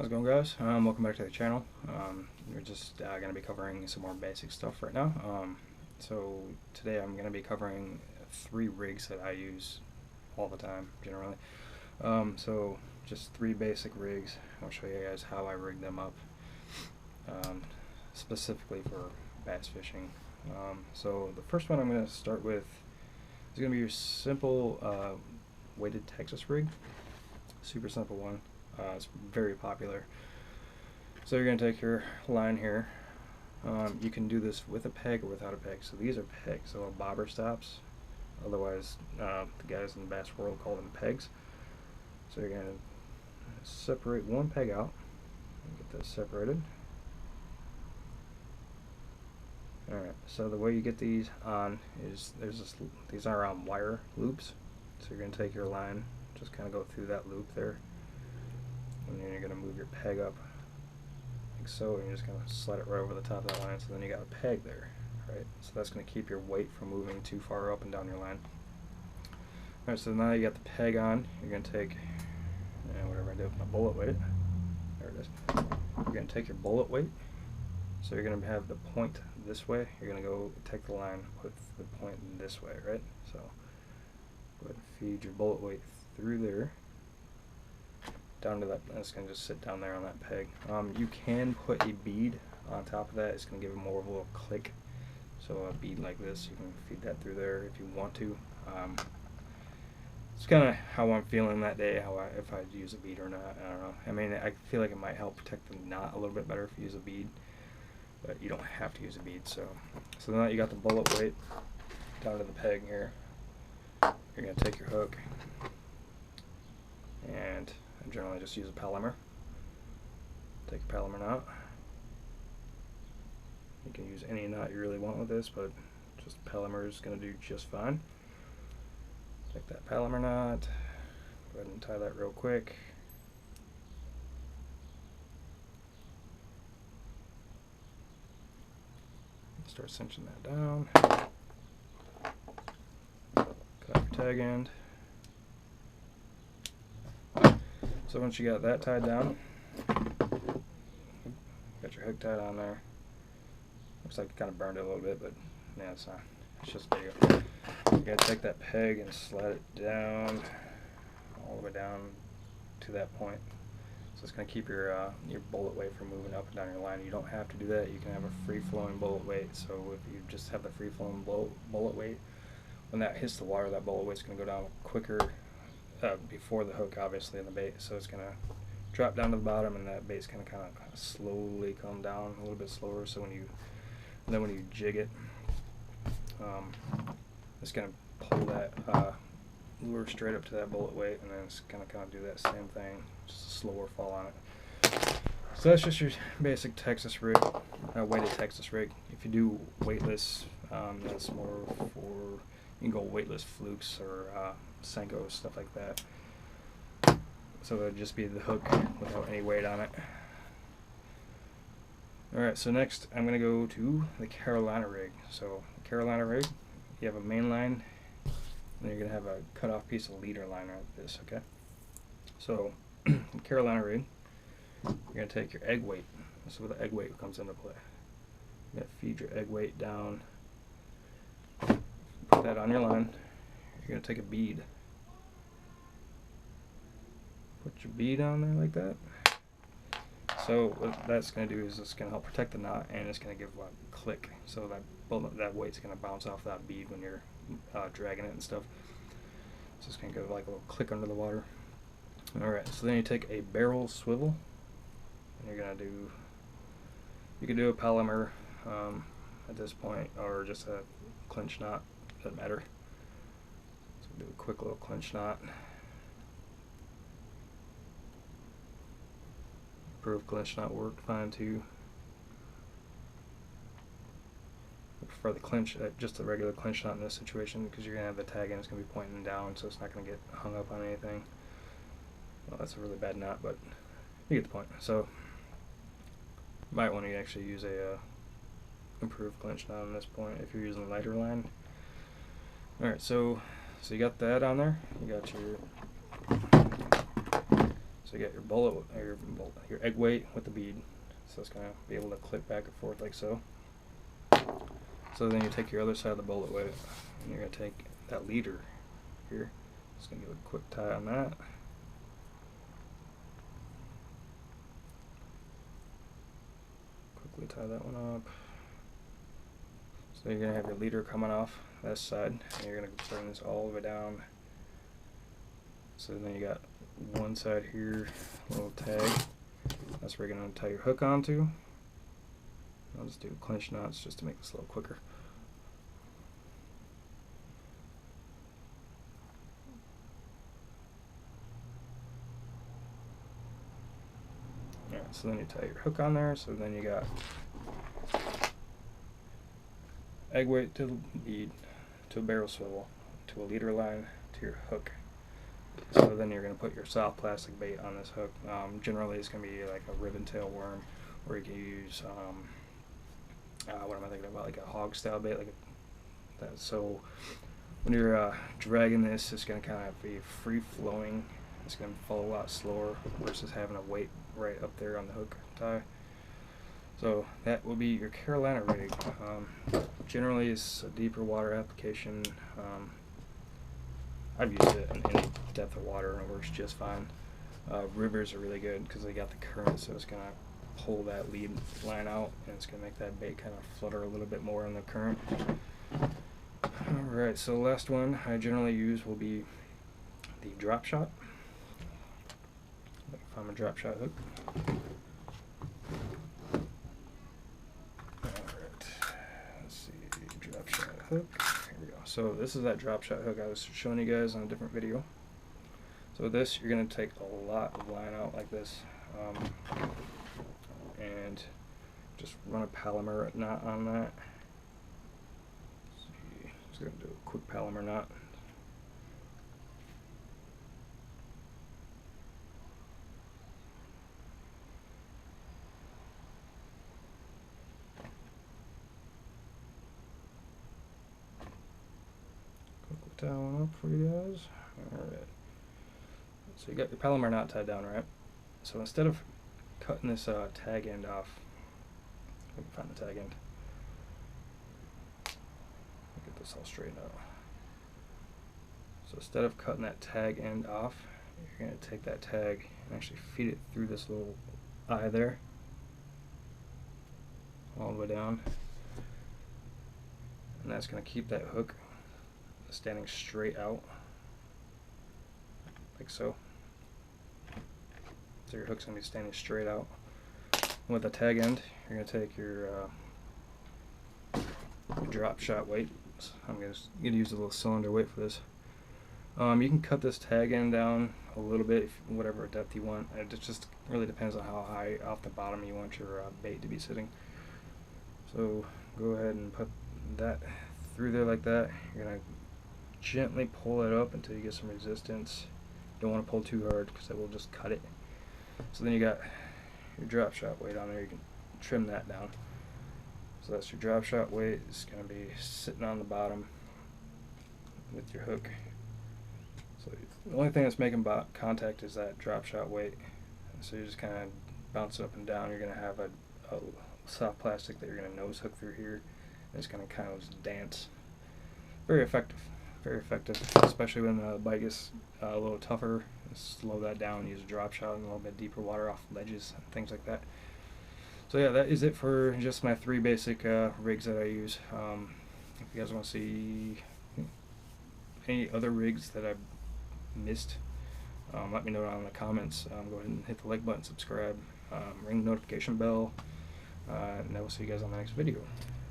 How's it going, guys? Welcome back to the channel. We're just going to be covering some more basic stuff right now. So today I'm going to be covering 3 rigs that I use all the time, generally. So just 3 basic rigs. I'll show you guys how I rig them up, specifically for bass fishing. So the first one I'm going to start with is going to be your simple weighted Texas rig. Super simple one. It's very popular. So you're going to take your line here. You can do this with a peg or without a peg. So these are pegs, so bobber stops. Otherwise, the guys in the bass world call them pegs. So you're going to separate one peg out. Get this separated. Alright, so the way you get these on is these are wire loops. So you're going to take your line, just kind of go through that loop there. And then you're going to move your peg up like so, and you're just going to slide it right over the top of that line, so then you got a peg there, right? So that's going to keep your weight from moving too far up and down your line. Alright, so now you got the peg on, you're going to take, whatever I did with my bullet weight, there it is. You're going to take your bullet weight, so you're going to have the point this way, you're going to go take the line, put the point this way, right? So go ahead and feed your bullet weight through there, down to that, and it's going to just sit down there on that peg. You can put a bead on top of that. It's going to give it more of a little click. So a bead like this, you can feed that through there if you want to. It's kind of how I'm feeling that day, if I use a bead or not. I don't know. I mean, I feel like it might help protect the knot a little bit better if you use a bead, but you don't have to use a bead. So now that you got the bullet weight down to the peg here, you're going to take your hook and I generally just use a Palomar. Take a Palomar knot. You can use any knot you really want with this, but just Palomar is going to do just fine. Take that Palomar knot, go ahead and tie that real quick. Start cinching that down. Cut off your tag end. So once you got that tied down, got your hook tied on there. Looks like it kind of burned it a little bit, but yeah, it's not. It's just there you go. You gotta take that peg and slide it down, all the way down to that point. So it's gonna keep your bullet weight from moving up and down your line. You don't have to do that. You can have a free-flowing bullet weight. So if you just have the free-flowing bullet weight, when that hits the water, that bullet weight's gonna go down quicker. Before the hook, obviously, in the bait, so it's gonna drop down to the bottom, and that bait's gonna kind of slowly come down a little bit slower. So when you jig it, it's gonna pull that lure straight up to that bullet weight, and then it's gonna kind of do that same thing, just a slower fall on it. So that's just your basic Texas rig, weighted Texas rig. If you do weightless, that's more for, you can go weightless flukes or Senko, stuff like that. So it would just be the hook without any weight on it. Alright, so next I'm going to go to the Carolina rig. So the Carolina rig, you have a main line, and you're going to have a cut off piece of leader line like this, okay? So the Carolina rig, you're going to take your egg weight. This is where the egg weight comes into play. You're going to feed your egg weight down, put that on your line. You're going to take a bead. Put your bead on there like that. So what that's going to do is it's going to help protect the knot, and it's going to give a click. So that weight's going to bounce off that bead when you're dragging it and stuff. So it's going to give like a little click under the water. Alright, so then you take a barrel swivel, and you're going to do, you can do a Palomar at this point, or just a clinch knot, doesn't matter. So do a quick little clinch knot. Improved clinch knot worked fine too. I prefer the clinch, just the regular clinch knot in this situation, because you're going to have the tag end, it's going to be pointing down, so it's not going to get hung up on anything. Well, that's a really bad knot, but you get the point. So you might want to actually use a improved clinch knot on this point if you're using a lighter line. Alright, so you got that on there. You got your So you got your bullet, or your egg weight with the bead. So it's going to be able to click back and forth like so. So then you take your other side of the bullet weight, and you're going to take that leader here. Just going to give a quick tie on that. Quickly tie that one up. So you're going to have your leader coming off this side, and you're going to bring this all the way down. So then you got one side here, little tag. That's where you're going to tie your hook onto. I'll just do clinch knots just to make this a little quicker. Alright, so then you tie your hook on there. So then you got egg weight to the bead, to a barrel swivel, to a leader line, to your hook. So then you're going to put your soft plastic bait on this hook. Generally it's going to be like a ribbon tail worm, or you can use, what am I thinking about, like a hog style bait, like that. So when you're dragging this, it's going to kind of be free flowing. It's going to flow a lot slower versus having a weight right up there on the hook tie. So that will be your Carolina rig. Generally it's a deeper water application. I've used it in any depth of water and it works just fine. Rivers are really good because they got the current, so it's going to pull that lead line out and it's going to make that bait kind of flutter a little bit more in the current. Alright, so the last one I generally use will be the drop shot. Find my drop shot hook. Alright, let's see, drop shot hook. Here we go. So this is that drop shot hook I was showing you guys on a different video. So this, you're going to take a lot of line out like this, and just run a Palomar knot on that. Let's see, just going to do a quick Palomar knot. That one up for you guys. Alright. So you got your Palomar knot tied down, right? So instead of cutting this tag end off, let me find the tag end. Get this all straightened out. So instead of cutting that tag end off, you're going to take that tag and actually feed it through this little eye there, all the way down. And that's going to keep that hook standing straight out, like so. So your hook's going to be standing straight out. And with the tag end, you're going to take your drop shot weight. So I'm going to use a little cylinder weight for this. You can cut this tag end down a little bit, whatever depth you want. It just really depends on how high off the bottom you want your bait to be sitting. So go ahead and put that through there like that. You're going to gently pull it up until you get some resistance. Don't want to pull too hard because it will just cut it. So then you got your drop shot weight on there. You can trim that down. So that's your drop shot weight. It's going to be sitting on the bottom with your hook. So the only thing that's making contact is that drop shot weight. So you just kind of bounce it up and down. You're going to have a soft plastic that you're going to nose hook through here. And it's going to kind of just dance. Very effective. Very effective, especially when the bite gets a little tougher. Slow that down, use a drop shot and a little bit deeper water off ledges and things like that. So yeah, that is it for just my 3 basic rigs that I use. If you guys want to see any other rigs that I've missed, let me know down in the comments. Go ahead and hit the like button, subscribe, ring the notification bell, and I will see you guys on the next video.